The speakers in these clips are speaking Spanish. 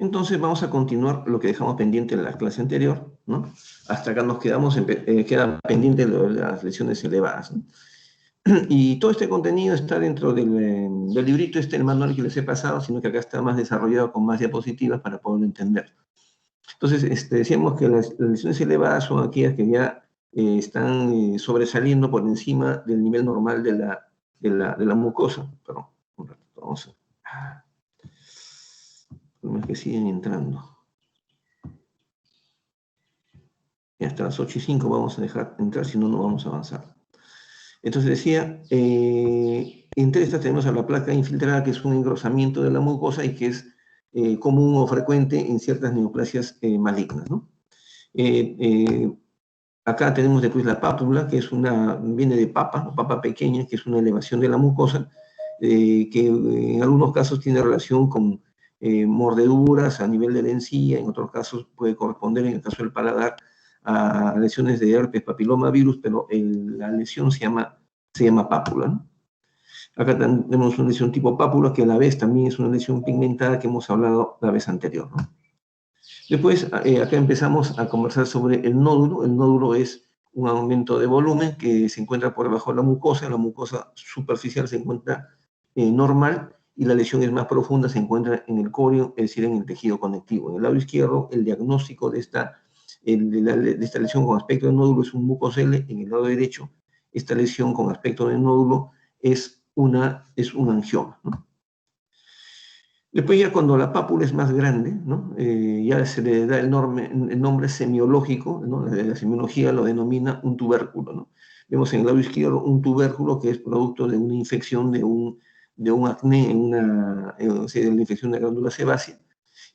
Entonces vamos a continuar lo que dejamos pendiente en la clase anterior, ¿no? Hasta acá nos quedamos, queda pendiente las lesiones elevadas, ¿no? Y todo este contenido está dentro del librito, el manual que les he pasado, sino que acá está más desarrollado con más diapositivas para poderlo entender. Entonces, decíamos que las lesiones elevadas son aquellas que ya están sobresaliendo por encima del nivel normal de la mucosa. Perdón, un ratito, vamos a... Problemas que siguen entrando. Y hasta las 8:05 vamos a dejar entrar, si no, no vamos a avanzar. Entonces decía, entre estas tenemos a la placa infiltrada, que es un engrosamiento de la mucosa y que es común o frecuente en ciertas neoplasias malignas, ¿no? Acá tenemos después la pápula, que viene de papa pequeña, que es una elevación de la mucosa, que en algunos casos tiene relación con mordeduras a nivel de la encía, en otros casos puede corresponder, en el caso del paladar, a lesiones de herpes papilomavirus, pero la lesión se llama pápula, ¿no? Acá tenemos una lesión tipo pápula, que a la vez también es una lesión pigmentada que hemos hablado la vez anterior, ¿no? Después, acá empezamos a conversar sobre el nódulo. El nódulo es un aumento de volumen que se encuentra por debajo de la mucosa superficial se encuentra normal, y la lesión es más profunda, se encuentra en el córeo, es decir, en el tejido conectivo. En el lado izquierdo, el diagnóstico de esta lesión con aspecto de nódulo es un mucocele. En el lado derecho, esta lesión con aspecto de nódulo es un angioma, ¿no? Después ya cuando la pápula es más grande, ¿no? Ya se le da el nombre semiológico, ¿no? La semiología lo denomina un tubérculo, ¿no? Vemos en el lado izquierdo un tubérculo que es producto de una infección, de un acné, de la infección de la glándula sebácea.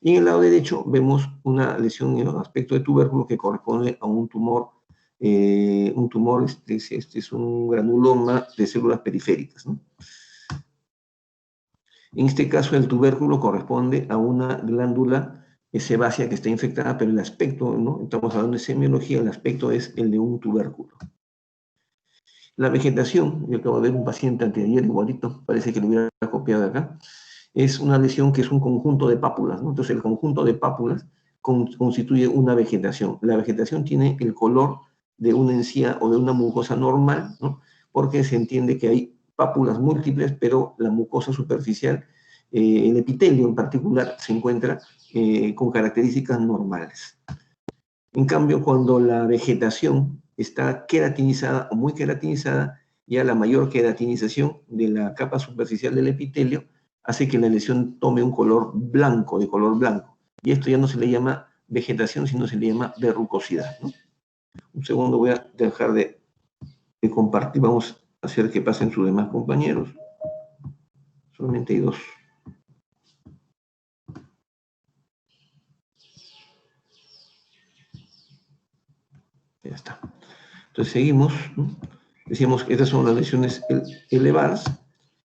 Y en el lado derecho vemos una lesión en el aspecto de tubérculo que corresponde a un tumor. Este es un granuloma de células periféricas, ¿no? En este caso, el tubérculo corresponde a una glándula sebácea que está infectada, pero el aspecto, ¿no? Estamos hablando de semiología, el aspecto es el de un tubérculo. La vegetación, yo acabo de ver un paciente anteayer igualito, parece que lo hubiera copiado de acá, es una lesión que es un conjunto de pápulas, ¿no? Entonces, el conjunto de pápulas constituye una vegetación. La vegetación tiene el color de una encía o de una mucosa normal, ¿no? Porque se entiende que hay pápulas múltiples, pero la mucosa superficial, el epitelio en particular, se encuentra con características normales. En cambio, cuando la vegetación está queratinizada o muy queratinizada, ya la mayor queratinización de la capa superficial del epitelio hace que la lesión tome un color blanco, de color blanco. Y esto ya no se le llama vegetación, sino se le llama verrucosidad, ¿no? Un segundo, voy a dejar de compartir, vamos a hacer que pasen sus demás compañeros. Solamente hay dos. Ya está. Entonces seguimos, ¿no? Decíamos que estas son las lesiones elevadas,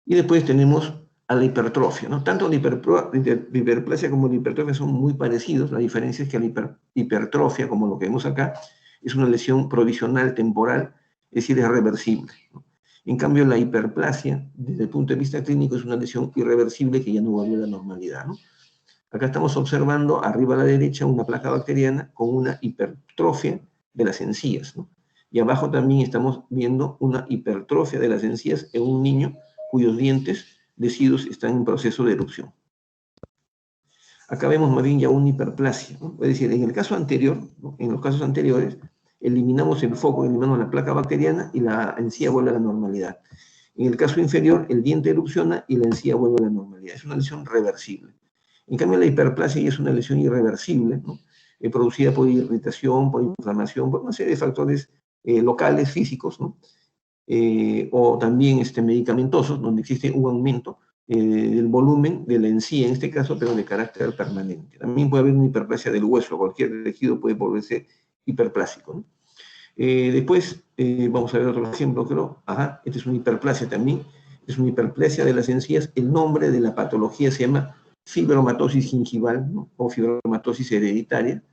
y después tenemos a la hipertrofia, ¿no? Tanto la hiperplasia como la hipertrofia son muy parecidos. La diferencia es que la hipertrofia, como lo que vemos acá, es una lesión provisional, temporal, es decir, es reversible, ¿no? En cambio, la hiperplasia, desde el punto de vista clínico, es una lesión irreversible que ya no vuelve a la normalidad, ¿no? Acá estamos observando, arriba a la derecha, una placa bacteriana con una hipertrofia de las encías, ¿no? Y abajo también estamos viendo una hipertrofia de las encías en un niño cuyos dientes deciduos están en proceso de erupción. Acá vemos más bien ya una hiperplasia, ¿no? Es decir, en el caso anterior, ¿no? En los casos anteriores, eliminamos el foco, eliminamos la placa bacteriana y la encía vuelve a la normalidad. En el caso inferior, el diente erupciona y la encía vuelve a la normalidad. Es una lesión reversible. En cambio, la hiperplasia ya es una lesión irreversible, ¿no? Producida por irritación, por inflamación, por una serie de factores locales, físicos, ¿no? O también medicamentosos, donde existe un aumento del volumen de la encía, en este caso, pero de carácter permanente. También puede haber una hiperplasia del hueso, cualquier tejido puede volverse hiperplásico, ¿no? Después, vamos a ver otro ejemplo, creo. Ajá, esta es una hiperplasia también, es una hiperplasia de las encías. El nombre de la patología se llama fibromatosis gingival, ¿no? O fibromatosis hereditaria,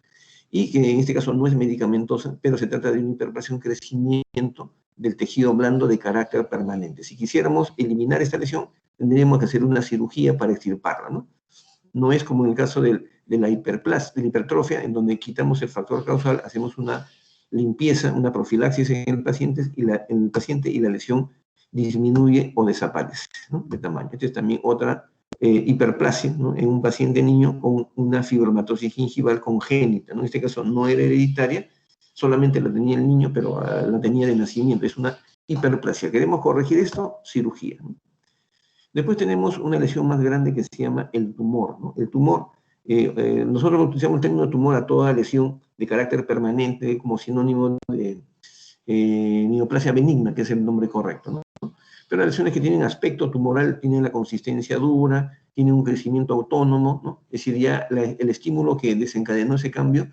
y que en este caso no es medicamentosa, pero se trata de una hiperplasia, un crecimiento del tejido blando de carácter permanente. Si quisiéramos eliminar esta lesión, tendríamos que hacer una cirugía para extirparla, ¿no? No es como en el caso del de la hipertrofia, en donde quitamos el factor causal, hacemos una limpieza, una profilaxis en el paciente y la lesión disminuye o desaparece, ¿no?, de tamaño. Esta es también otra hiperplasia, ¿no?, en un paciente niño con una fibromatosis gingival congénita, ¿no? En este caso no era hereditaria, solamente la tenía el niño, pero la tenía de nacimiento. Es una hiperplasia. ¿Queremos corregir esto? Cirugía, ¿no? Después tenemos una lesión más grande que se llama el tumor, ¿no? El tumor, nosotros utilizamos el término tumor a toda lesión de carácter permanente como sinónimo de neoplasia benigna, que es el nombre correcto, ¿no? Pero las lesiones que tienen aspecto tumoral tienen la consistencia dura, tienen un crecimiento autónomo, ¿no? Es decir, ya el estímulo que desencadenó ese cambio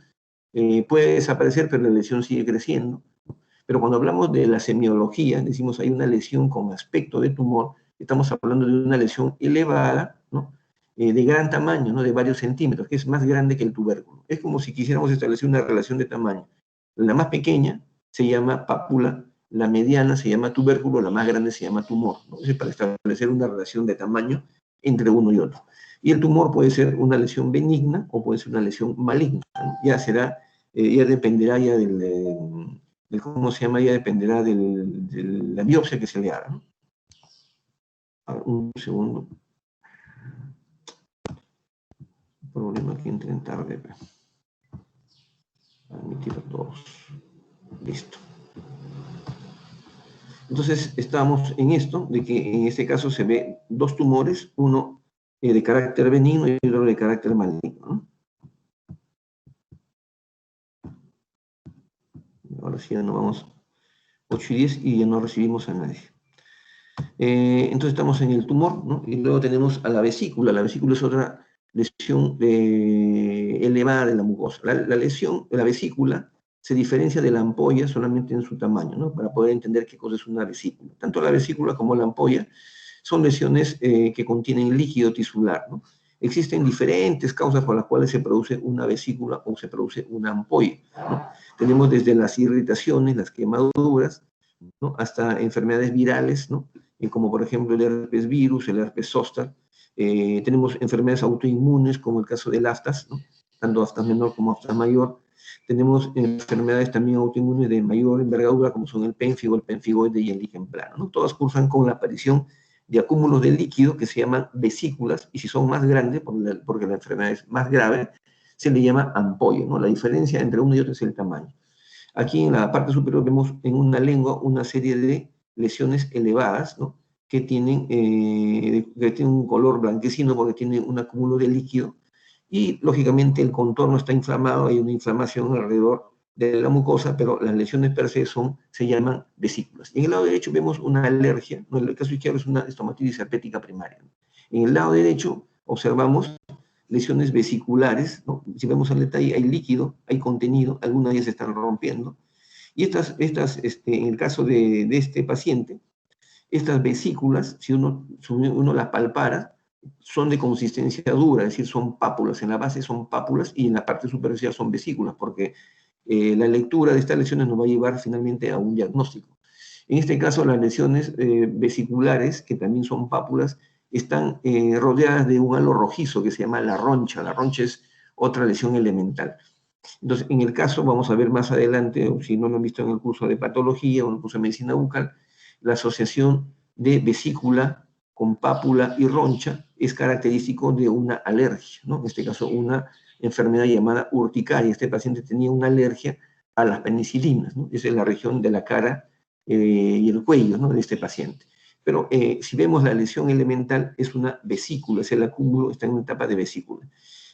puede desaparecer, pero la lesión sigue creciendo. Pero cuando hablamos de la semiología, decimos hay una lesión con aspecto de tumor, estamos hablando de una lesión elevada, ¿no?, de gran tamaño, ¿no?, de varios centímetros, que es más grande que el tubérculo. Es como si quisiéramos establecer una relación de tamaño. La más pequeña se llama pápula, la mediana se llama tubérculo, la más grande se llama tumor, ¿no? Es para establecer una relación de tamaño entre uno y otro. Y el tumor puede ser una lesión benigna o puede ser una lesión maligna, ¿no? Ya será, ya dependerá ya del cómo se llama, ya dependerá de la biopsia que se le haga, ¿no? A ver, un segundo. Problema que entren tarde. Admitir a todos. Listo. Entonces, estamos en esto, de que en este caso se ve dos tumores, uno de carácter benigno y otro de carácter maligno, ¿no? Ahora sí ya no vamos 8 y 10 y ya no recibimos a nadie. Entonces estamos en el tumor, ¿no? Y luego tenemos a la vesícula. La vesícula es otra lesión elevada de la mucosa. La lesión de la vesícula se diferencia de la ampolla solamente en su tamaño, ¿no?, para poder entender qué cosa es una vesícula. Tanto la vesícula como la ampolla son lesiones que contienen líquido tisular, ¿no? Existen diferentes causas por las cuales se produce una vesícula o se produce una ampolla, ¿no? Tenemos desde las irritaciones, las quemaduras, ¿no?, hasta enfermedades virales, ¿no?, como por ejemplo el herpes virus, el herpes zóster. Tenemos enfermedades autoinmunes como el caso del aftas, ¿no?, tanto aftas menor como aftas mayor. Tenemos enfermedades también autoinmunes de mayor envergadura como son el pénfigo, el penfigoide y el líquen plano, ¿no? Todas cursan con la aparición de acúmulos de líquido que se llaman vesículas, y si son más grandes, porque la enfermedad es más grave, se le llama ampolla, ¿no? La diferencia entre uno y otro es el tamaño. Aquí en la parte superior vemos en una lengua una serie de lesiones elevadas, ¿no?, que tienen un color blanquecino porque tienen un acúmulo de líquido, y lógicamente el contorno está inflamado, hay una inflamación alrededor de la mucosa, pero las lesiones per se se llaman vesículas. En el lado derecho vemos una alergia, ¿no? En el caso izquierdo es una estomatitis herpética primaria. En el lado derecho observamos lesiones vesiculares, ¿no? Si vemos al detalle, hay líquido, hay contenido, algunas ya se están rompiendo. Y en el caso de este paciente, estas vesículas, si uno las palpara, son de consistencia dura, es decir, son pápulas. En la base son pápulas y en la parte superficial son vesículas, porque la lectura de estas lesiones nos va a llevar finalmente a un diagnóstico. En este caso, las lesiones vesiculares, que también son pápulas, están rodeadas de un halo rojizo que se llama la roncha. La roncha es otra lesión elemental. Entonces, en el caso, vamos a ver más adelante, o si no lo han visto en el curso de patología o en el curso de medicina bucal, la asociación de vesícula con pápula y roncha es característico de una alergia, ¿no? En este caso, una enfermedad llamada urticaria. Este paciente tenía una alergia a las penicilinas, ¿no? Esa es la región de la cara y el cuello, ¿no?, de este paciente. Pero si vemos la lesión elemental, es una vesícula, es el acúmulo, está en una etapa de vesícula.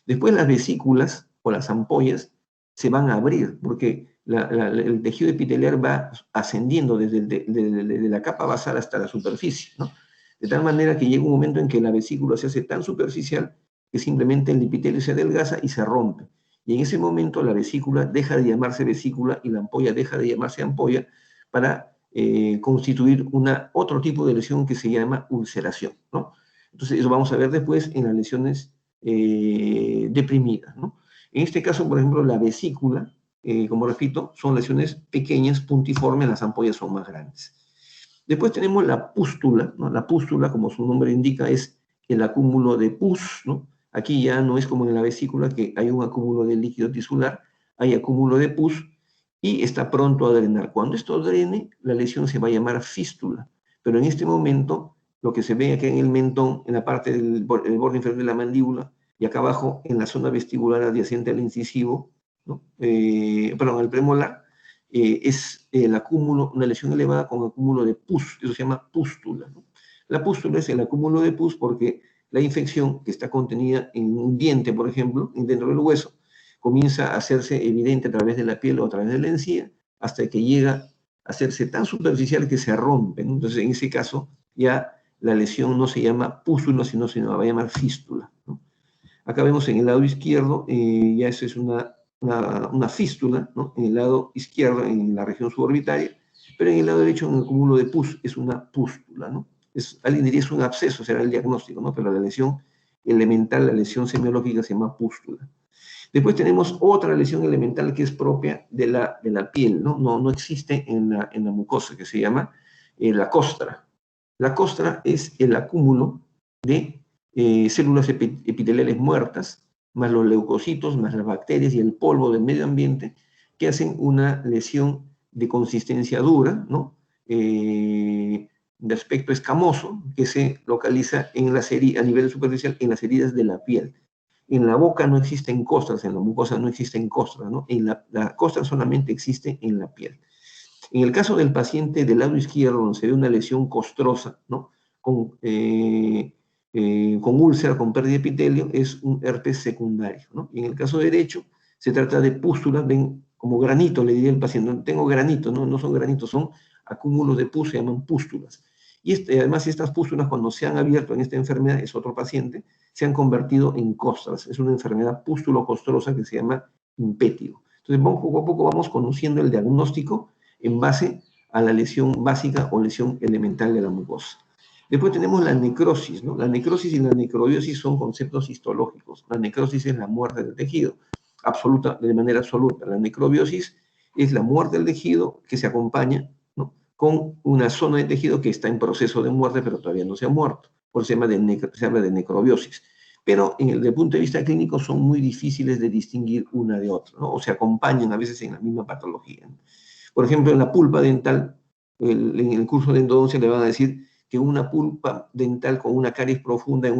Después las vesículas o las ampollas se van a abrir, porque el tejido epitelial va ascendiendo desde la capa basal hasta la superficie, ¿no? De tal manera que llega un momento en que la vesícula se hace tan superficial que simplemente el epitelio se adelgaza y se rompe. Y en ese momento la vesícula deja de llamarse vesícula y la ampolla deja de llamarse ampolla para constituir otro tipo de lesión que se llama ulceración, ¿no? Entonces, eso vamos a ver después en las lesiones deprimidas, ¿no? En este caso, por ejemplo, la vesícula, como repito, son lesiones pequeñas, puntiformes, las ampollas son más grandes. Después tenemos la pústula, ¿no? La pústula, como su nombre indica, es el acúmulo de pus, ¿no? Aquí ya no es como en la vesícula, que hay un acúmulo de líquido tisular, hay acúmulo de pus y está pronto a drenar. Cuando esto drene, la lesión se va a llamar fístula. Pero en este momento, lo que se ve aquí en el mentón, en la parte del borde inferior de la mandíbula, y acá abajo, en la zona vestibular adyacente al incisivo, ¿no? Perdón, al premolar, es el acúmulo, una lesión elevada con acúmulo de pus, eso se llama pústula, ¿no? La pústula es el acúmulo de pus porque la infección que está contenida en un diente, por ejemplo, dentro del hueso, comienza a hacerse evidente a través de la piel o a través de la encía, hasta que llega a hacerse tan superficial que se rompe, ¿no? Entonces, en ese caso, ya la lesión no se llama pústula, sino se va a llamar fístula, ¿no? Acá vemos en el lado izquierdo, ya eso es una fístula, ¿no? En el lado izquierdo, en la región suborbitaria, pero en el lado derecho, en el cúmulo de pus, es una pústula, ¿no? Alguien diría es un absceso, será el diagnóstico, ¿no? Pero la lesión elemental, la lesión semiológica se llama pústula. Después tenemos otra lesión elemental que es propia de la piel, ¿no? No existe en la mucosa, que se llama la costra. La costra es el acúmulo de células epiteliales muertas, más los leucocitos, más las bacterias y el polvo del medio ambiente, que hacen una lesión de consistencia dura, ¿no? De aspecto escamoso, que se localiza en a nivel superficial en las heridas de la piel. En la boca no existen costras, en la mucosa no existen costras, ¿no? La costra solamente existe en la piel. En el caso del paciente del lado izquierdo, donde se ve una lesión costrosa, ¿no? Con úlcera, con pérdida de epitelio, es un herpes secundario, ¿no? Y en el caso derecho, se trata de pústulas, ven como granito, le diría el paciente, no tengo granito, no son granitos, son acúmulos de pus, se llaman pústulas. Y además estas pústulas, cuando se han abierto en esta enfermedad, es otro paciente, se han convertido en costras. Es una enfermedad pústulo-costrosa que se llama impétigo. Entonces, poco a poco vamos conociendo el diagnóstico en base a la lesión básica o lesión elemental de la mucosa. Después tenemos la necrosis, ¿no? La necrosis y la necrobiosis son conceptos histológicos. La necrosis es la muerte del tejido, de manera absoluta. La necrobiosis es la muerte del tejido que se acompaña, ¿no? Con una zona de tejido que está en proceso de muerte, pero todavía no se ha muerto. Por eso se habla de necrobiosis. Pero desde el punto de vista clínico son muy difíciles de distinguir una de otra, ¿no? O se acompañan a veces en la misma patología, ¿no? Por ejemplo, en la pulpa dental, en el curso de endodoncia le van a decir que una pulpa dental con una caries profunda en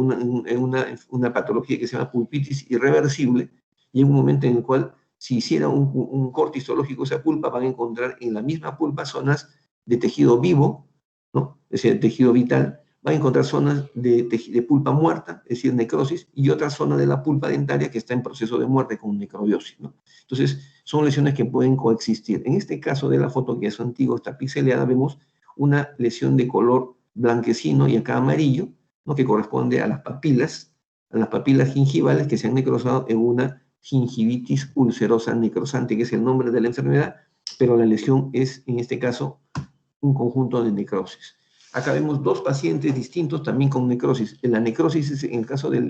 una patología que se llama pulpitis irreversible, y en un momento en el cual, si hiciera un corte histológico esa pulpa, van a encontrar en la misma pulpa zonas de tejido vivo, ¿no? Es decir, tejido vital, van a encontrar zonas de pulpa muerta, es decir, necrosis, y otra zona de la pulpa dentaria que está en proceso de muerte con necrobiosis, ¿no? Entonces, son lesiones que pueden coexistir. En este caso de la foto, que es antigua, está pixeleada, vemos una lesión de color blanquecino y acá amarillo, ¿no? Que corresponde a las papilas gingivales que se han necrosado en una gingivitis ulcerosa necrosante, que es el nombre de la enfermedad, pero la lesión es, en este caso, un conjunto de necrosis. Acá vemos dos pacientes distintos también con necrosis. La necrosis es, en el caso de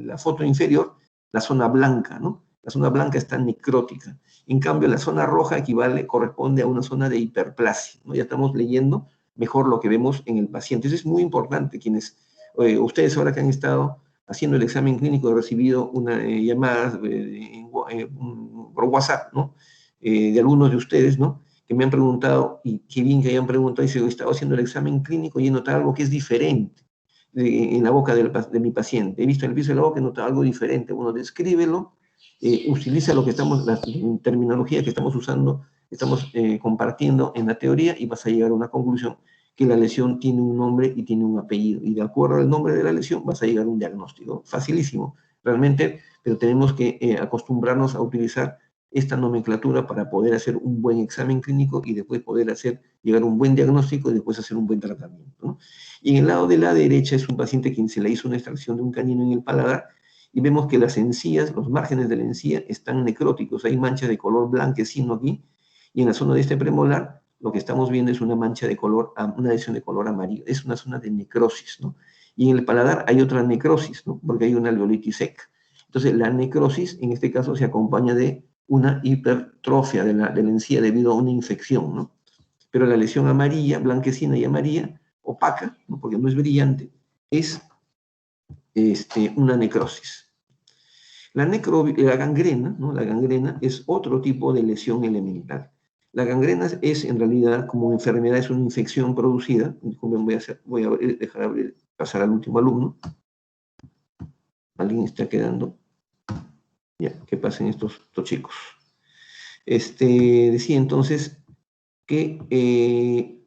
la foto inferior, la zona blanca, ¿no? La zona blanca está necrótica. En cambio, la zona roja corresponde a una zona de hiperplasia, ¿no? Ya estamos leyendo mejor lo que vemos en el paciente. Eso es muy importante. Ustedes ahora que han estado haciendo el examen clínico, he recibido una llamada por WhatsApp, ¿no? De algunos de ustedes, ¿no? Que me han preguntado, y qué bien que hayan preguntado, y si he estado haciendo el examen clínico y he notado algo que es diferente en la boca de mi paciente. He visto en el piso de la boca y he notado algo diferente. Bueno, descríbelo, utiliza la terminología que estamos usando, estamos compartiendo en la teoría, y vas a llegar a una conclusión que la lesión tiene un nombre y tiene un apellido. Y de acuerdo al nombre de la lesión vas a llegar a un diagnóstico. Facilísimo, realmente, pero tenemos que acostumbrarnos a utilizar esta nomenclatura para poder hacer un buen examen clínico y después poder llegar a un buen diagnóstico y después hacer un buen tratamiento, ¿no? Y en el lado de la derecha es un paciente quien se le hizo una extracción de un canino en el paladar, y vemos que las encías, los márgenes de la encía están necróticos, hay manchas de color blanquecino aquí, y en la zona de este premolar lo que estamos viendo es una mancha de color, una lesión de color amarillo, es una zona de necrosis, ¿no? Y en el paladar hay otra necrosis, ¿no? Porque hay una alveolitis seca. Entonces la necrosis en este caso se acompaña de una hipertrofia de la encía debido a una infección, ¿no? Pero la lesión amarilla, blanquecina y amarilla, opaca, ¿no? Porque no es brillante, es una necrosis. La gangrena, ¿no? La gangrena es otro tipo de lesión elemental. La gangrena es en realidad como una enfermedad, es una infección producida. Voy a pasar al último alumno. Alguien está quedando. Ya, que pasen estos chicos. Decía entonces que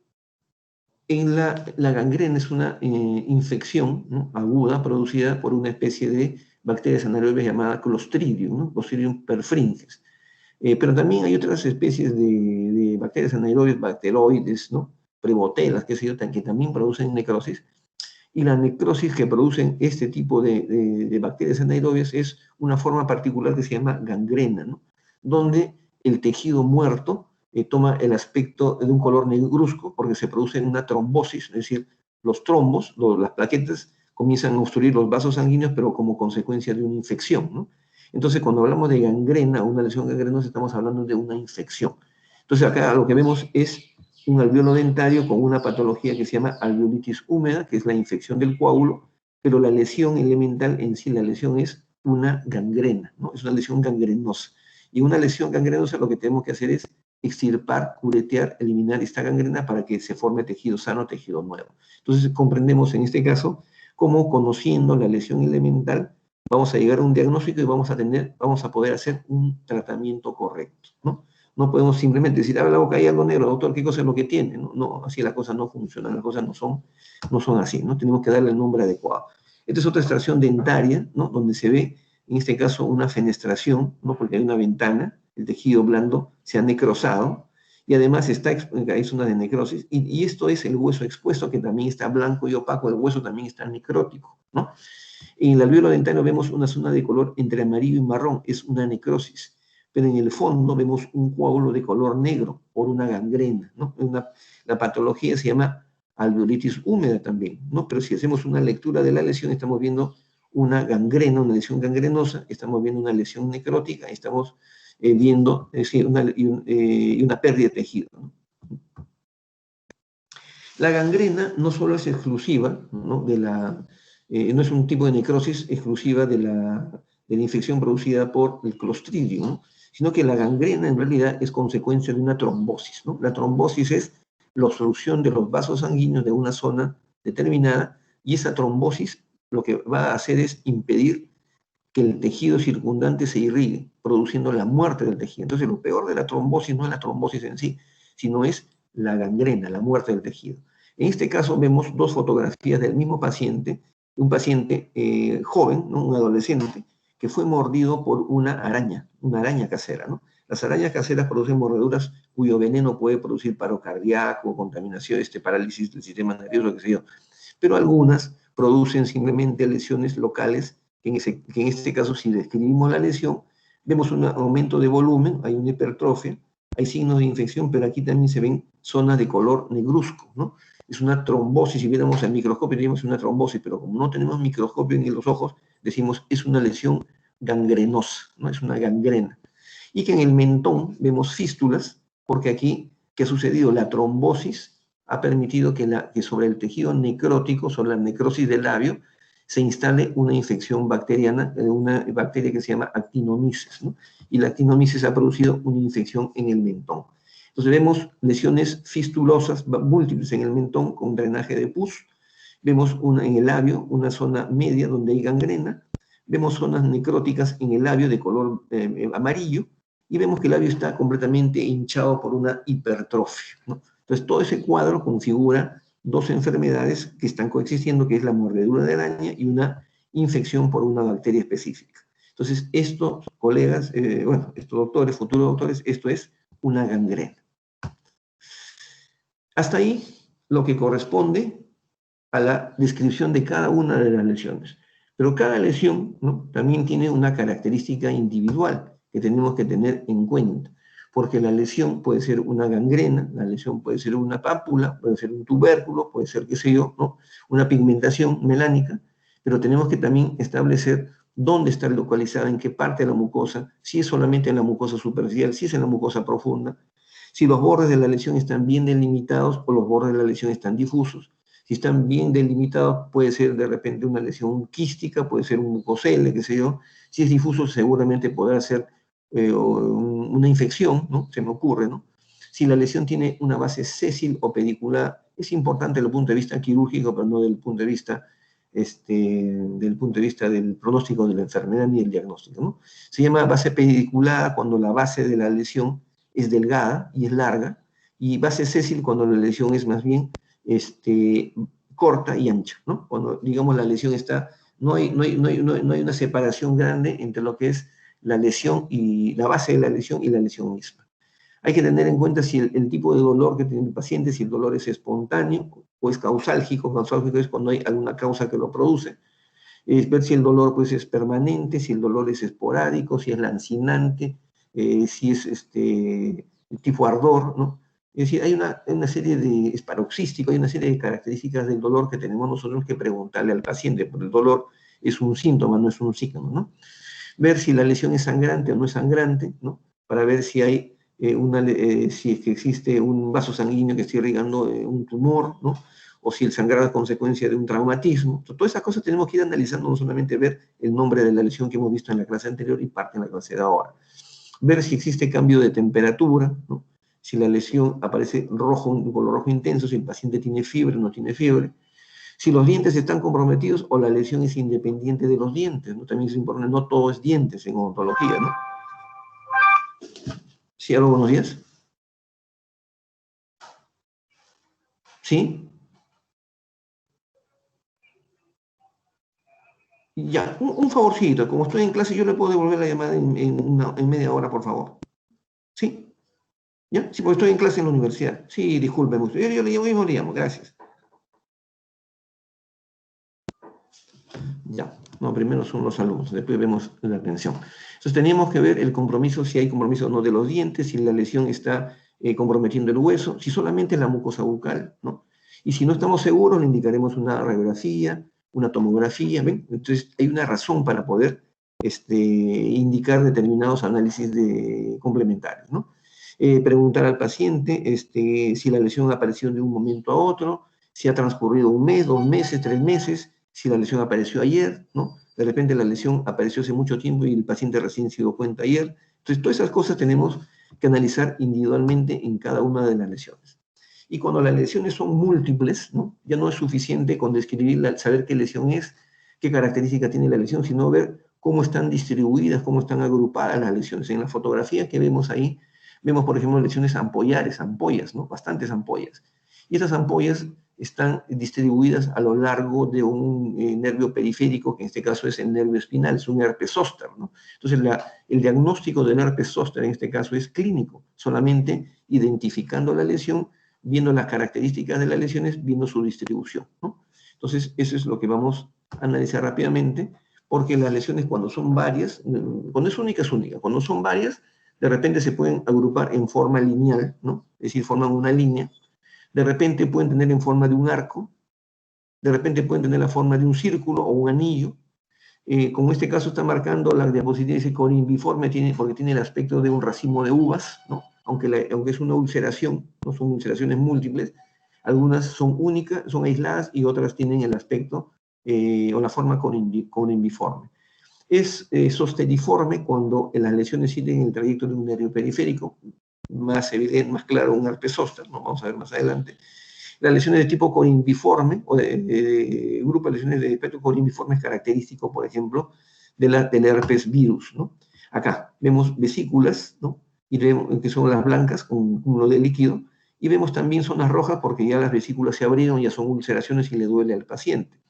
la gangrena es una infección, ¿no?, aguda producida por una especie de bacterias anaerobias llamada Clostridium, ¿no? Clostridium perfringens. Pero también hay otras especies de bacterias anaerobias, bacteroides, ¿no?, prebotelas, qué sé yo, que también producen necrosis. Y la necrosis que producen este tipo de bacterias anaerobias es una forma particular que se llama gangrena, ¿no?, donde el tejido muerto toma el aspecto de un color negruzco porque se produce una trombosis, es decir, los trombos, las plaquetas, comienzan a obstruir los vasos sanguíneos, pero como consecuencia de una infección, ¿no? Entonces, cuando hablamos de gangrena, una lesión gangrenosa, estamos hablando de una infección. Entonces, acá lo que vemos es un alveolo dentario con una patología que se llama alveolitis húmeda, que es la infección del coágulo, pero la lesión elemental en sí, la lesión es una gangrena, ¿no? Es una lesión gangrenosa. Y una lesión gangrenosa lo que tenemos que hacer es extirpar, curetear, eliminar esta gangrena para que se forme tejido sano, tejido nuevo. Entonces comprendemos en este caso cómo, conociendo la lesión elemental, vamos a llegar a un diagnóstico y vamos a poder hacer un tratamiento correcto, ¿no? No podemos simplemente decir, abre la boca, hay algo negro, doctor, ¿qué cosa es lo que tiene? No, no, así las cosas no funcionan, las cosas no son así, ¿no? Tenemos que darle el nombre adecuado. Esta es otra extracción dentaria, ¿no?, donde se ve, en este caso, una fenestración, ¿no?, porque hay una ventana, el tejido blando se ha necrosado, y además hay zona de necrosis, y esto es el hueso expuesto, que también está blanco y opaco, el hueso también está necrótico, ¿no? En el alveolo dentario vemos una zona de color entre amarillo y marrón, es una necrosis, pero en el fondo vemos un coágulo de color negro por una gangrena, ¿no? La patología se llama alveolitis húmeda también, ¿no? Pero si hacemos una lectura de la lesión, estamos viendo una gangrena, una lesión gangrenosa, estamos viendo una lesión necrótica, estamos viendo, es decir, una pérdida de tejido, ¿no? La gangrena no solo es exclusiva, ¿no?, no es un tipo de necrosis exclusiva de la infección producida por el Clostridium, ¿no?, sino que la gangrena en realidad es consecuencia de una trombosis, ¿no? La trombosis es la obstrucción de los vasos sanguíneos de una zona determinada, y esa trombosis lo que va a hacer es impedir que el tejido circundante se irrigue, produciendo la muerte del tejido. Entonces, lo peor de la trombosis no es la trombosis en sí, sino es la gangrena, la muerte del tejido. En este caso vemos dos fotografías del mismo paciente, un paciente joven, ¿no?, un adolescente, que fue mordido por una araña casera, ¿no? Las arañas caseras producen mordeduras cuyo veneno puede producir paro cardíaco, contaminación, parálisis del sistema nervioso, qué sé yo. Pero algunas producen simplemente lesiones locales, que en este caso, si describimos la lesión, vemos un aumento de volumen, hay una hipertrofia, hay signos de infección, pero aquí también se ven zonas de color negruzco, ¿no? Es una trombosis. Si viéramos el microscopio diríamos una trombosis, pero como no tenemos microscopio en los ojos, decimos es una lesión gangrenosa, ¿no? Es una gangrena. Y que en el mentón vemos fístulas, porque aquí, ¿qué ha sucedido? La trombosis ha permitido que sobre el tejido necrótico, sobre la necrosis del labio, se instale una infección bacteriana, una bacteria que se llama actinomyces, ¿no? Y la actinomyces ha producido una infección en el mentón. Entonces vemos lesiones fistulosas múltiples en el mentón con drenaje de pus, vemos en el labio una zona media donde hay gangrena, vemos zonas necróticas en el labio de color amarillo, y vemos que el labio está completamente hinchado por una hipertrofia, ¿no? Entonces todo ese cuadro configura dos enfermedades que están coexistiendo, que es la mordedura de araña y una infección por una bacteria específica. Entonces, estos colegas, estos doctores, futuros doctores, esto es una gangrena. Hasta ahí lo que corresponde a la descripción de cada una de las lesiones. Pero cada lesión, ¿no?, también tiene una característica individual que tenemos que tener en cuenta, porque la lesión puede ser una gangrena, la lesión puede ser una pápula, puede ser un tubérculo, puede ser, qué sé yo, ¿no?, una pigmentación melánica, pero tenemos que también establecer dónde está localizada, en qué parte de la mucosa, si es solamente en la mucosa superficial, si es en la mucosa profunda, si los bordes de la lesión están bien delimitados o los bordes de la lesión están difusos, Si están bien delimitados, puede ser de repente una lesión quística, puede ser un mucosele, qué sé yo. Si es difuso, seguramente podrá ser una infección, ¿no? Se me ocurre, ¿no? Si la lesión tiene una base sésil o pedicular, es importante desde el punto de vista quirúrgico, pero no del punto de vista del pronóstico de la enfermedad ni el diagnóstico, ¿no? Se llama base pedicular cuando la base de la lesión es delgada y es larga, y base sésil cuando la lesión es más bien corta y ancha, ¿no? Cuando, digamos, la lesión está, no hay una separación grande entre lo que es la lesión y la base de la lesión y la lesión misma. Hay que tener en cuenta si el tipo de dolor que tiene el paciente, si el dolor es espontáneo o es causálgico. Causálgico es cuando hay alguna causa que lo produce. Es ver si el dolor pues, es permanente, si el dolor es esporádico, si es lancinante, si es tipo ardor, ¿no? Es decir, hay una serie de, es paroxístico, hay una serie de características del dolor que tenemos nosotros que preguntarle al paciente, porque el dolor es un síntoma, no es un signo, ¿no? Ver si la lesión es sangrante o no es sangrante, ¿no? Para ver si hay si es que existe un vaso sanguíneo que esté irrigando un tumor, ¿no? O si el sangrado es consecuencia de un traumatismo. Todas esas cosas tenemos que ir analizando, no solamente ver el nombre de la lesión que hemos visto en la clase anterior y parte en la clase de ahora. Ver si existe cambio de temperatura, ¿no? Si la lesión aparece rojo, un color rojo intenso, si el paciente tiene fiebre o no tiene fiebre, si los dientes están comprometidos o la lesión es independiente de los dientes, ¿no? También es importante, no todo es dientes en odontología, ¿no? ¿Sí, algo, buenos días? ¿Sí? Ya, un favorcito, como estoy en clase, yo le puedo devolver la llamada en media hora, por favor. ¿Sí? ¿Ya? Sí, porque estoy en clase en la universidad. Sí, discúlpeme usted. Yo mismo le llamo, gracias. Ya, no, primero son los alumnos, después vemos la atención. Entonces teníamos que ver el compromiso, si hay compromiso o no de los dientes, si la lesión está comprometiendo el hueso, si solamente la mucosa bucal, ¿no? Y si no estamos seguros, le indicaremos una radiografía, una tomografía, ¿ven? Entonces hay una razón para poder indicar determinados análisis complementarios, ¿no? Preguntar al paciente si la lesión ha aparecido de un momento a otro, si ha transcurrido un mes, 2 meses, 3 meses, si la lesión apareció ayer, ¿no? De repente la lesión apareció hace mucho tiempo y el paciente recién se dio cuenta ayer. Entonces, todas esas cosas tenemos que analizar individualmente en cada una de las lesiones. Y cuando las lesiones son múltiples, ¿no? Ya no es suficiente con describirla, saber qué lesión es, qué característica tiene la lesión, sino ver cómo están distribuidas, cómo están agrupadas las lesiones. En la fotografía que vemos ahí, vemos, por ejemplo, lesiones ampollares, ampollas, ¿no? Bastantes ampollas. Y estas ampollas están distribuidas a lo largo de un nervio periférico, que en este caso es el nervio espinal, es un herpes zóster, ¿no? Entonces, el diagnóstico del herpes zóster en este caso es clínico, solamente identificando la lesión, viendo las características de las lesiones, viendo su distribución, ¿no? Entonces, eso es lo que vamos a analizar rápidamente, porque las lesiones cuando son varias, cuando es única, es única. Cuando son varias, de repente se pueden agrupar en forma lineal, ¿no? Es decir, forman una línea. De repente pueden tener en forma de un arco, de repente pueden tener la forma de un círculo o un anillo. Como en este caso está marcando la diapositiva, dice corimbiforme, porque tiene el aspecto de un racimo de uvas, ¿no? Aunque es una ulceración, no son ulceraciones múltiples, algunas son únicas, son aisladas y otras tienen el aspecto o la forma corimbiforme. Es sosteriforme cuando las lesiones siguen el trayecto de un nervio periférico, más evidente, más claro, un herpes zóster, ¿no? Vamos a ver más adelante. Las lesiones de tipo corimbiforme, o grupo de lesiones de espectro corimbiforme es característico, por ejemplo, del herpes virus, ¿no? Acá vemos vesículas, ¿no? Y vemos que son las blancas con un cúmulo de líquido, y vemos también zonas rojas porque ya las vesículas se abrieron, ya son ulceraciones y le duele al paciente.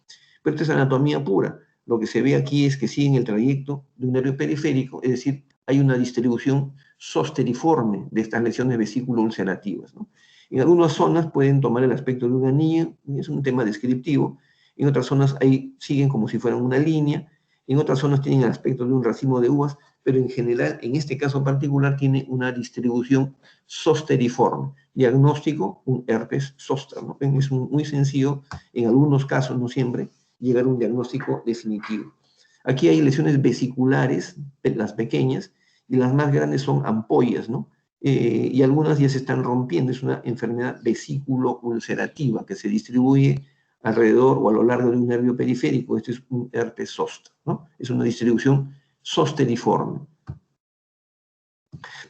Pero esta es anatomía pura. Lo que se ve aquí es que siguen el trayecto de un nervio periférico, es decir, hay una distribución zosteriforme de estas lesiones vesículo-ulcerativas, ¿no? En algunas zonas pueden tomar el aspecto de un anillo, es un tema descriptivo. En otras zonas ahí siguen como si fueran una línea. En otras zonas tienen el aspecto de un racimo de uvas, pero en general, en este caso particular, tiene una distribución zosteriforme. Diagnóstico, un herpes zóster, ¿no? Es muy sencillo, en algunos casos, no siempre, llegar a un diagnóstico definitivo. Aquí hay lesiones vesiculares, las pequeñas, y las más grandes son ampollas, ¿no? Y algunas ya se están rompiendo. Es una enfermedad vesículo-ulcerativa que se distribuye alrededor o a lo largo de un nervio periférico. Este es un herpes zóster, ¿no? Es una distribución zosteriforme.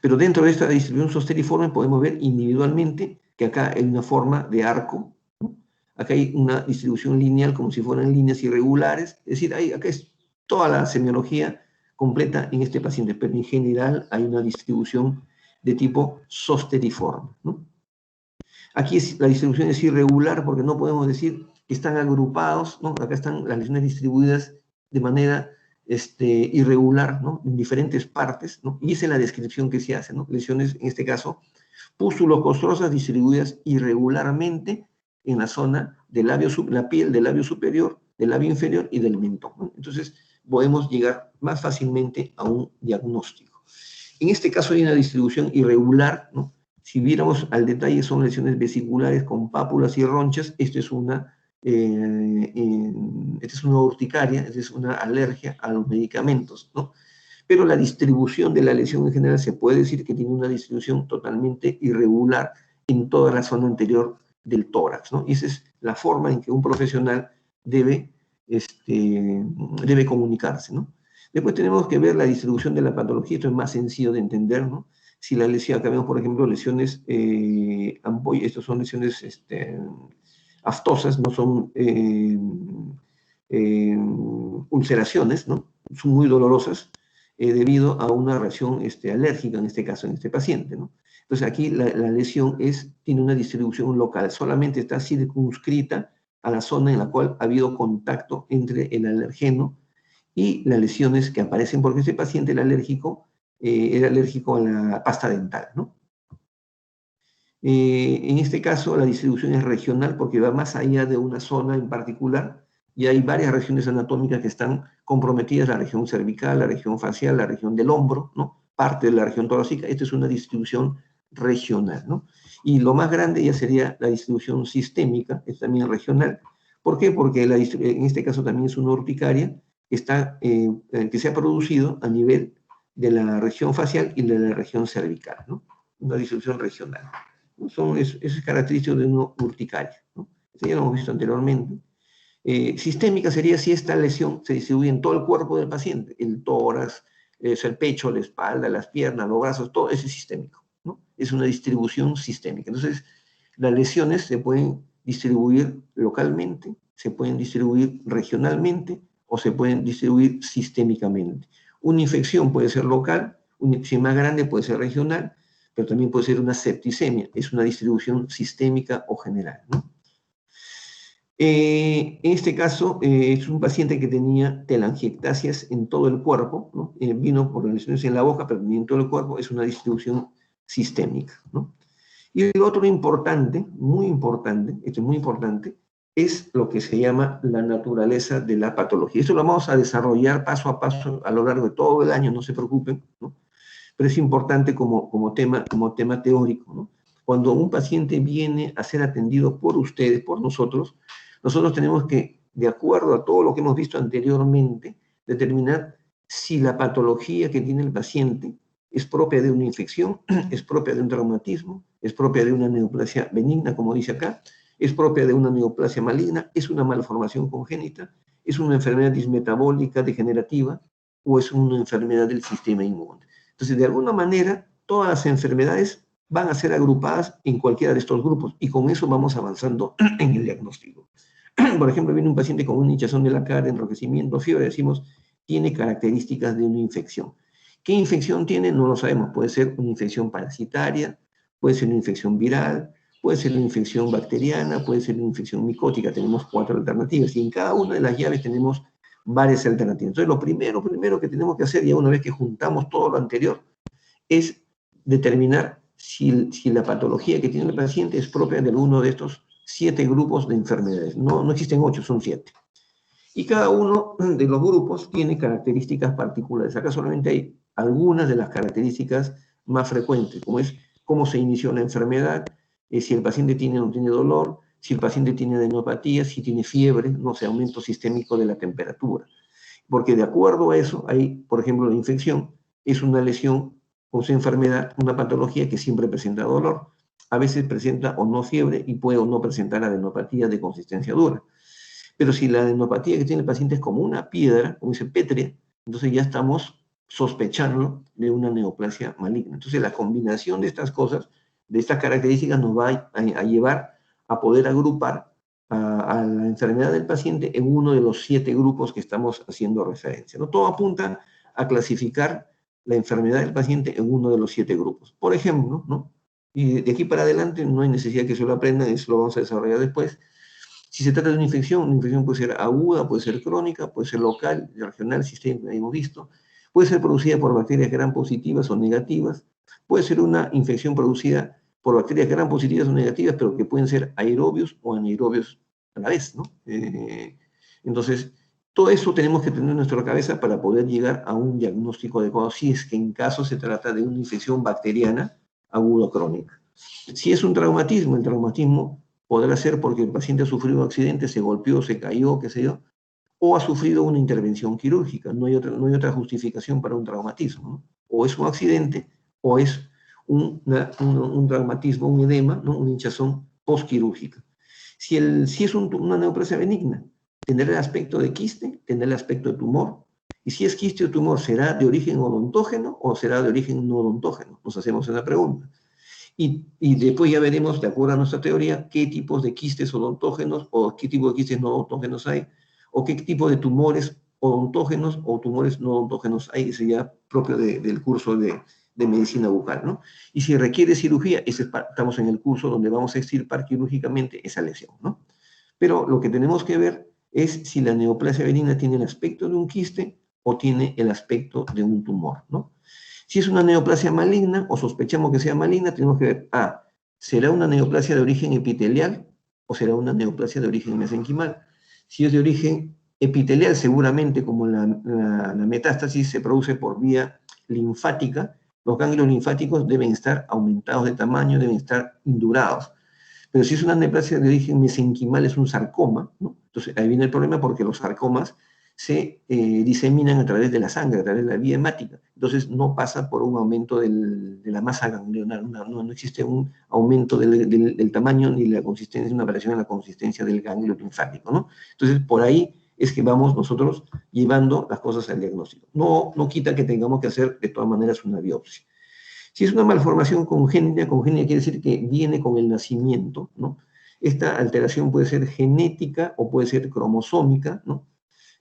Pero dentro de esta distribución zosteriforme podemos ver individualmente que acá hay una forma de arco, ¿no? Acá hay una distribución lineal como si fueran líneas irregulares, es decir, acá es toda la semiología completa en este paciente, pero en general hay una distribución de tipo zosteriforme, ¿no? Aquí la distribución es irregular porque no podemos decir que están agrupados, ¿no? Acá están las lesiones distribuidas de manera irregular, ¿no? En diferentes partes, ¿no? Y esa es la descripción que se hace, ¿no? Lesiones, en este caso, pústulo-costrosas distribuidas irregularmente en la zona del labio, la piel del labio superior, del labio inferior y del mentón, ¿no? Entonces, podemos llegar más fácilmente a un diagnóstico. En este caso hay una distribución irregular, ¿no? Si viéramos al detalle, son lesiones vesiculares con pápulas y ronchas. Esta es una urticaria, esta es una alergia a los medicamentos, ¿no? Pero la distribución de la lesión en general se puede decir que tiene una distribución totalmente irregular en toda la zona anterior del tórax, ¿no? Y esa es la forma en que un profesional debe comunicarse, ¿no? Después tenemos que ver la distribución de la patología. Esto es más sencillo de entender, ¿no? Si la lesión, acá vemos, por ejemplo, lesiones estas son lesiones aftosas, no son ulceraciones, ¿no? Son muy dolorosas debido a una reacción alérgica, en este caso, en este paciente, ¿no? Entonces aquí la lesión tiene una distribución local, solamente está circunscrita a la zona en la cual ha habido contacto entre el alergeno y las lesiones que aparecen porque este paciente era alérgico a la pasta dental, ¿no? En este caso, la distribución es regional porque va más allá de una zona en particular y hay varias regiones anatómicas que están comprometidas, la región cervical, la región facial, la región del hombro, ¿no? Parte de la región torácica. Esta es una distribución regional, ¿no? Y lo más grande ya sería la distribución sistémica, es también regional. ¿Por qué? Porque en este caso también es una urticaria que se ha producido a nivel de la región facial y de la región cervical, ¿no? Una distribución regional. Eso es característico de una urticaria, ¿no? Esto ya lo hemos visto anteriormente. Sistémica sería si esta lesión se distribuye en todo el cuerpo del paciente, el tórax, el pecho, la espalda, las piernas, los brazos, todo eso es sistémico, ¿no? Es una distribución sistémica. Entonces, las lesiones se pueden distribuir localmente, se pueden distribuir regionalmente o se pueden distribuir sistémicamente. Una infección puede ser local, una infección más grande puede ser regional, pero también puede ser una septicemia, es una distribución sistémica o general, ¿no? En este caso, es un paciente que tenía telangiectasias en todo el cuerpo, ¿no? Vino por lesiones en la boca, pero también en todo el cuerpo, es una distribución sistémica, ¿no? Y lo otro importante, muy importante, esto es muy importante, es lo que se llama la naturaleza de la patología. Esto lo vamos a desarrollar paso a paso a lo largo de todo el año, no se preocupen, ¿no? Pero es importante como tema teórico, ¿no? Cuando un paciente viene a ser atendido por ustedes, por nosotros tenemos que, de acuerdo a todo lo que hemos visto anteriormente, determinar si la patología que tiene el paciente es propia de una infección, es propia de un traumatismo, es propia de una neoplasia benigna, como dice acá, es propia de una neoplasia maligna, es una malformación congénita, es una enfermedad dismetabólica degenerativa o es una enfermedad del sistema inmune. Entonces, de alguna manera, todas las enfermedades van a ser agrupadas en cualquiera de estos grupos y con eso vamos avanzando en el diagnóstico. Por ejemplo, viene un paciente con una hinchazón de la cara, enrojecimiento, fiebre, decimos, tiene características de una infección. ¿Qué infección tiene? No lo sabemos. Puede ser una infección parasitaria, puede ser una infección viral, puede ser una infección bacteriana, puede ser una infección micótica. Tenemos 4 alternativas y en cada una de las llaves tenemos varias alternativas. Entonces, lo primero que tenemos que hacer, ya una vez que juntamos todo lo anterior, es determinar si la patología que tiene el paciente es propia de alguno de estos 7 grupos de enfermedades. No existen 8, son 7. Y cada uno de los grupos tiene características particulares. Acá solamente hay algunas de las características más frecuentes, como es cómo se inició la enfermedad, si el paciente tiene o no tiene dolor, si el paciente tiene adenopatía, si tiene fiebre, no sé, aumento sistémico de la temperatura. Porque de acuerdo a eso, hay, por ejemplo, la infección es una lesión o una enfermedad, una patología que siempre presenta dolor. A veces presenta o no fiebre y puede o no presentar adenopatía de consistencia dura. Pero si la adenopatía que tiene el paciente es como una piedra, como dice pétrea, entonces ya estamos sospechando de una neoplasia maligna. Entonces la combinación de estas cosas, de estas características, nos va a llevar a poder agrupar a la enfermedad del paciente en uno de los 7 grupos que estamos haciendo referencia, ¿no? Todo apunta a clasificar la enfermedad del paciente en uno de los 7 grupos. Por ejemplo, ¿no? Y de aquí para adelante no hay necesidad que se lo aprendan, eso lo vamos a desarrollar después. Si se trata de una infección puede ser aguda, puede ser crónica, puede ser local, regional, sistémica, hemos visto. Puede ser producida por bacterias gram positivas o negativas. Puede ser una infección producida por bacterias gram positivas o negativas, pero que pueden ser aerobios o anaerobios a la vez, ¿no? Entonces, todo eso tenemos que tener en nuestra cabeza para poder llegar a un diagnóstico adecuado, si es que en caso se trata de una infección bacteriana aguda o crónica. Si es un traumatismo, el traumatismo podrá ser porque el paciente ha sufrido un accidente, se golpeó, se cayó, qué sé yo, o ha sufrido una intervención quirúrgica. No hay otra justificación para un traumatismo, ¿no? O es un accidente, o es un traumatismo, un edema, ¿no? Una hinchazón postquirúrgica. Si es una neoplasia benigna, tendrá el aspecto de quiste, tendrá el aspecto de tumor. Y si es quiste o tumor, ¿será de origen odontógeno o será de origen no odontógeno? Nos hacemos esa pregunta. Y después ya veremos, de acuerdo a nuestra teoría, qué tipos de quistes odontógenos o qué tipo de quistes no odontógenos hay, o qué tipo de tumores odontógenos o tumores no odontógenos hay, eso ya propio del curso de medicina bucal, ¿no? Y si requiere cirugía, estamos en el curso donde vamos a extirpar quirúrgicamente esa lesión, ¿no? Pero lo que tenemos que ver es si la neoplasia benigna tiene el aspecto de un quiste o tiene el aspecto de un tumor, ¿no? Si es una neoplasia maligna o sospechamos que sea maligna, tenemos que ver, ¿será una neoplasia de origen epitelial o será una neoplasia de origen mesenquimal? Si es de origen epitelial, seguramente como la metástasis se produce por vía linfática, los ganglios linfáticos deben estar aumentados de tamaño, deben estar indurados. Pero si es una neoplasia de origen mesenquimal, es un sarcoma, ¿no? Entonces ahí viene el problema porque los sarcomas se diseminan a través de la sangre, a través de la vía hemática. Entonces no pasa por un aumento de la masa ganglionar, no existe un aumento del tamaño ni la consistencia, una variación en la consistencia del ganglio linfático, ¿no? Entonces por ahí es que vamos nosotros llevando las cosas al diagnóstico. No quita que tengamos que hacer de todas maneras una biopsia. Si es una malformación congénita quiere decir que viene con el nacimiento, ¿no? Esta alteración puede ser genética o puede ser cromosómica, ¿no?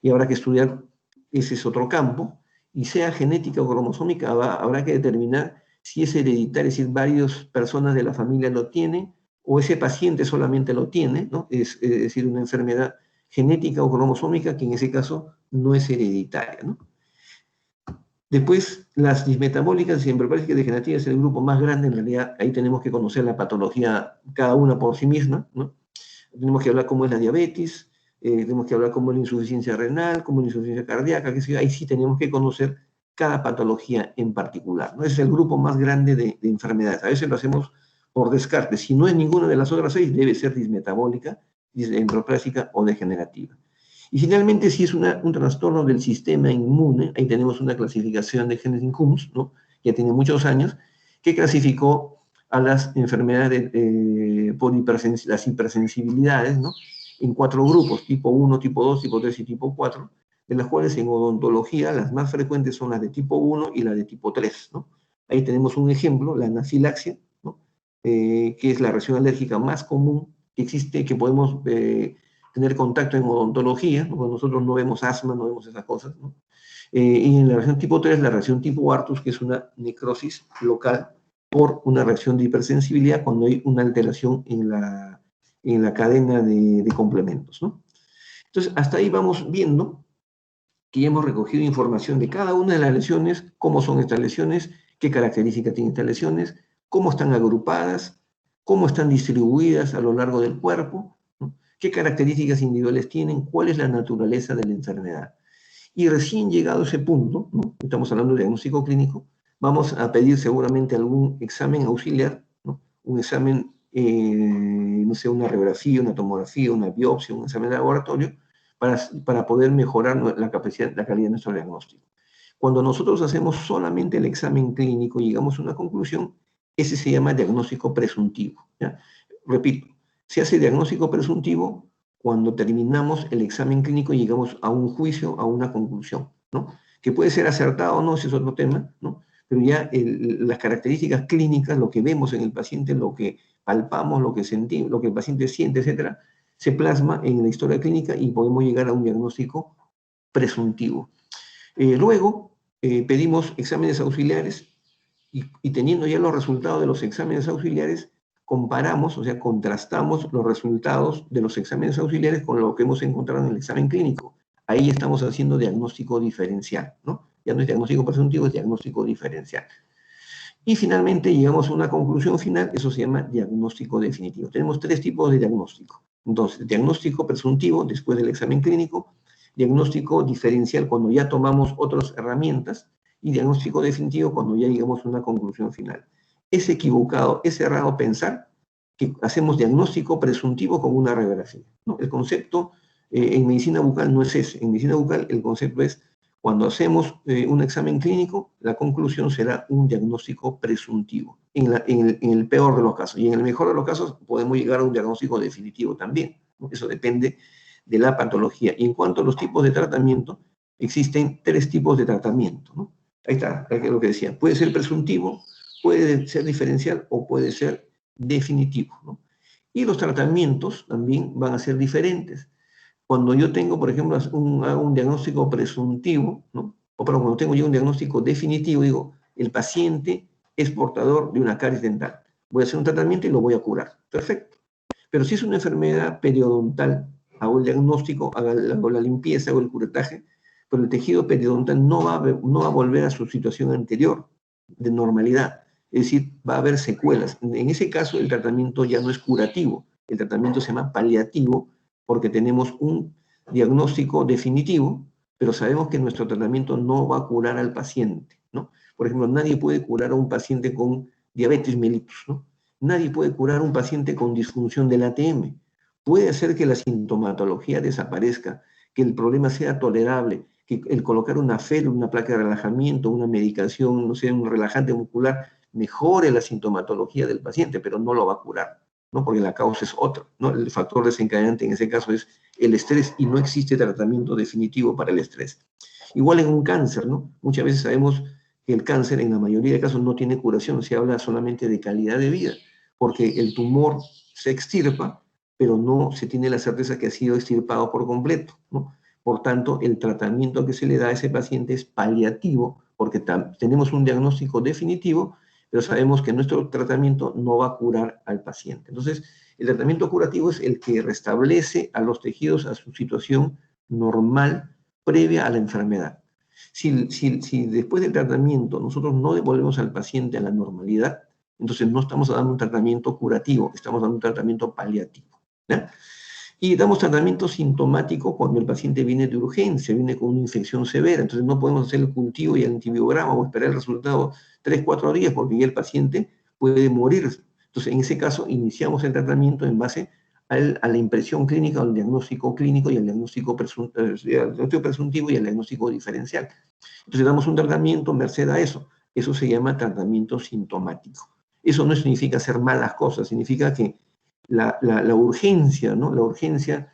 Y habrá que estudiar, ese es otro campo, y sea genética o cromosómica, habrá que determinar si es hereditario, es decir, varias personas de la familia lo tienen, o ese paciente solamente lo tiene, ¿no? Es decir, una enfermedad genética o cromosómica que en ese caso no es hereditaria, ¿no? Después, las dismetabólicas y hiperplásicas degenerativas es el grupo más grande, en realidad ahí tenemos que conocer la patología cada una por sí misma, ¿no? Tenemos que hablar cómo es la diabetes, tenemos que hablar cómo es la insuficiencia renal, cómo es la insuficiencia cardíaca, que ahí sí tenemos que conocer cada patología en particular, ¿no? Es el grupo más grande de enfermedades. A veces lo hacemos por descarte. Si no es ninguna de las otras 6, debe ser dismetabólica, dismetaplásica o degenerativa. Y finalmente, si es un trastorno del sistema inmune, ahí tenemos una clasificación de Genesincums, ¿no? Ya tiene muchos años, que clasificó a las enfermedades por las hipersensibilidades, ¿no? En 4 grupos, tipo 1, tipo 2, tipo 3 y tipo 4, de las cuales en odontología las más frecuentes son las de tipo 1 y las de tipo 3, ¿no? Ahí tenemos un ejemplo, la anafilaxia, ¿no? Que es la reacción alérgica más común que existe, que podemos tener contacto en odontología, ¿no? Cuando nosotros no vemos asma, no vemos esas cosas, ¿no? Y en la reacción tipo 3, la reacción tipo Artus, que es una necrosis local por una reacción de hipersensibilidad cuando hay una alteración en la cadena de complementos, ¿no? Entonces, hasta ahí vamos viendo que ya hemos recogido información de cada una de las lesiones, cómo son estas lesiones, qué características tienen estas lesiones, cómo están agrupadas, cómo están distribuidas a lo largo del cuerpo, ¿no? Qué características individuales tienen, cuál es la naturaleza de la enfermedad. Y recién llegado a ese punto, ¿no? Estamos hablando de diagnóstico clínico, vamos a pedir seguramente algún examen auxiliar, ¿no? Un examen, no sé, una radiografía, una tomografía, una biopsia, un examen de laboratorio, para poder mejorar la capacidad, la calidad de nuestro diagnóstico. Cuando nosotros hacemos solamente el examen clínico y llegamos a una conclusión, ese se llama diagnóstico presuntivo, ¿ya? Repito, se hace diagnóstico presuntivo cuando terminamos el examen clínico y llegamos a un juicio, a una conclusión, ¿no? Que puede ser acertado o no, ese es otro tema, ¿no? Pero ya las características clínicas, lo que vemos en el paciente, lo que palpamos, lo que sentimos, lo que el paciente siente, etcétera, se plasma en la historia clínica y podemos llegar a un diagnóstico presuntivo. Luego, pedimos exámenes auxiliares y teniendo ya los resultados de los exámenes auxiliares, comparamos, o sea, contrastamos los resultados de los exámenes auxiliares con lo que hemos encontrado en el examen clínico. Ahí estamos haciendo diagnóstico diferencial, ¿no? Ya no es diagnóstico presuntivo, es diagnóstico diferencial. Y finalmente llegamos a una conclusión final, eso se llama diagnóstico definitivo. Tenemos tres tipos de diagnóstico. Entonces, diagnóstico presuntivo después del examen clínico, diagnóstico diferencial cuando ya tomamos otras herramientas y diagnóstico definitivo cuando ya llegamos a una conclusión final. Es equivocado, es errado pensar que hacemos diagnóstico presuntivo con una radiografía, ¿no? El concepto en medicina bucal no es ese. En medicina bucal el concepto es cuando hacemos un examen clínico, la conclusión será un diagnóstico presuntivo, en el peor de los casos. Y en el mejor de los casos podemos llegar a un diagnóstico definitivo también, ¿no? Eso depende de la patología. Y en cuanto a los tipos de tratamiento, existen tres tipos de tratamiento, ¿no? Ahí está, lo que decía. Puede ser presuntivo, puede ser diferencial o puede ser definitivo, ¿no? Y los tratamientos también van a ser diferentes. Cuando yo tengo, por ejemplo, hago un diagnóstico presuntivo, ¿no? O perdón, cuando tengo yo un diagnóstico definitivo, digo, el paciente es portador de una caries dental. Voy a hacer un tratamiento y lo voy a curar. Perfecto. Pero si es una enfermedad periodontal, hago el diagnóstico, hago la limpieza, hago el curetaje, pero el tejido periodontal no va a volver a su situación anterior de normalidad. Es decir, va a haber secuelas. En ese caso, el tratamiento ya no es curativo. El tratamiento se llama paliativo porque tenemos un diagnóstico definitivo, pero sabemos que nuestro tratamiento no va a curar al paciente, ¿no? Por ejemplo, nadie puede curar a un paciente con diabetes mellitus, ¿no? Nadie puede curar a un paciente con disfunción del ATM. Puede hacer que la sintomatología desaparezca, que el problema sea tolerable, que el colocar una FEL, una placa de relajamiento, una medicación, no sé, un relajante muscular, mejore la sintomatología del paciente, pero no lo va a curar, ¿no? Porque la causa es otra, ¿no? El factor desencadenante en ese caso es el estrés y no existe tratamiento definitivo para el estrés. Igual en un cáncer, ¿no? Muchas veces sabemos que el cáncer en la mayoría de casos no tiene curación, se habla solamente de calidad de vida, porque el tumor se extirpa, pero no se tiene la certeza que ha sido extirpado por completo, ¿no? Por tanto, el tratamiento que se le da a ese paciente es paliativo, porque tenemos un diagnóstico definitivo, pero sabemos que nuestro tratamiento no va a curar al paciente. Entonces, el tratamiento curativo es el que restablece a los tejidos a su situación normal previa a la enfermedad. Si después del tratamiento nosotros no devolvemos al paciente a la normalidad, entonces no estamos dando un tratamiento curativo, estamos dando un tratamiento paliativo, ¿ya? Y damos tratamiento sintomático cuando el paciente viene de urgencia, viene con una infección severa. Entonces no podemos hacer el cultivo y el antibiograma o esperar el resultado 3, 4 días porque ya el paciente puede morir. Entonces en ese caso iniciamos el tratamiento en base a la impresión clínica, al diagnóstico clínico y al diagnóstico presuntivo y al diagnóstico diferencial. Entonces damos un tratamiento merced a eso. Eso se llama tratamiento sintomático. Eso no significa hacer malas cosas, significa que la urgencia, ¿no? La urgencia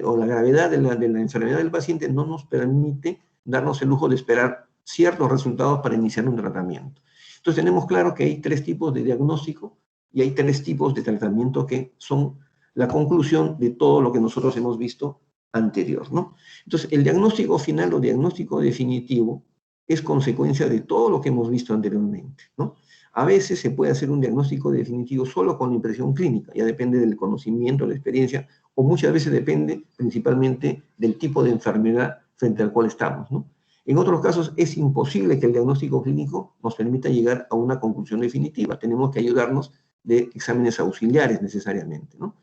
o la gravedad de la enfermedad del paciente no nos permite darnos el lujo de esperar ciertos resultados para iniciar un tratamiento. Entonces tenemos claro que hay tres tipos de diagnóstico y hay tres tipos de tratamiento que son la conclusión de todo lo que nosotros hemos visto anterior, ¿no? Entonces el diagnóstico final o diagnóstico definitivo es consecuencia de todo lo que hemos visto anteriormente, ¿no? A veces se puede hacer un diagnóstico definitivo solo con la impresión clínica, ya depende del conocimiento, de la experiencia, o muchas veces depende principalmente del tipo de enfermedad frente al cual estamos, ¿no? En otros casos es imposible que el diagnóstico clínico nos permita llegar a una conclusión definitiva. Tenemos que ayudarnos de exámenes auxiliares necesariamente, ¿no?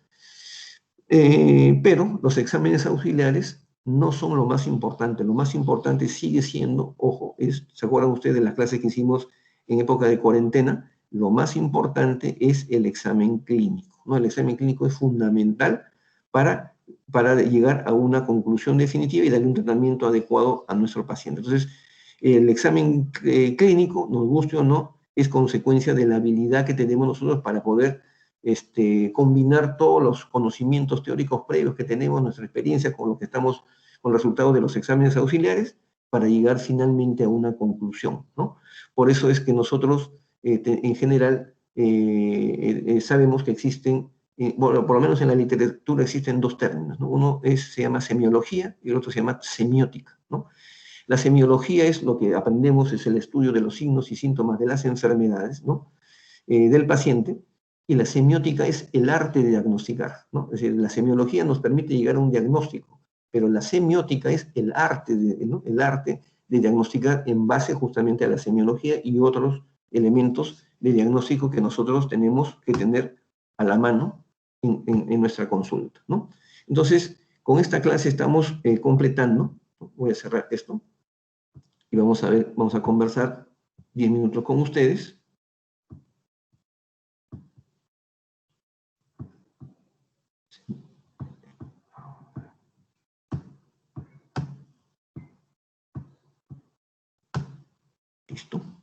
Pero los exámenes auxiliares no son lo más importante. Lo más importante sigue siendo, ojo, ¿se acuerdan ustedes de las clases que hicimos en época de cuarentena? Lo más importante es el examen clínico, ¿no? El examen clínico es fundamental para llegar a una conclusión definitiva y darle un tratamiento adecuado a nuestro paciente. Entonces, el examen clínico, nos guste o no, es consecuencia de la habilidad que tenemos nosotros para poder combinar todos los conocimientos teóricos previos que tenemos, nuestra experiencia con lo que estamos, con los resultados de los exámenes auxiliares, para llegar finalmente a una conclusión, ¿no? Por eso es que nosotros, en general, sabemos que existen, bueno, por lo menos en la literatura existen dos términos, ¿no? Uno se llama semiología y el otro se llama semiótica, ¿no? La semiología es lo que aprendemos, es el estudio de los signos y síntomas de las enfermedades, ¿no? Del paciente, y la semiótica es el arte de diagnosticar, ¿no? Es decir, la semiología nos permite llegar a un diagnóstico, pero la semiótica es el arte ¿no? El arte de diagnosticar en base justamente a la semiología y otros elementos de diagnóstico que nosotros tenemos que tener a la mano en nuestra consulta, ¿no? Entonces, con esta clase estamos completando, ¿no? Voy a cerrar esto, y vamos a ver, vamos a conversar 10 minutos con ustedes. Listo.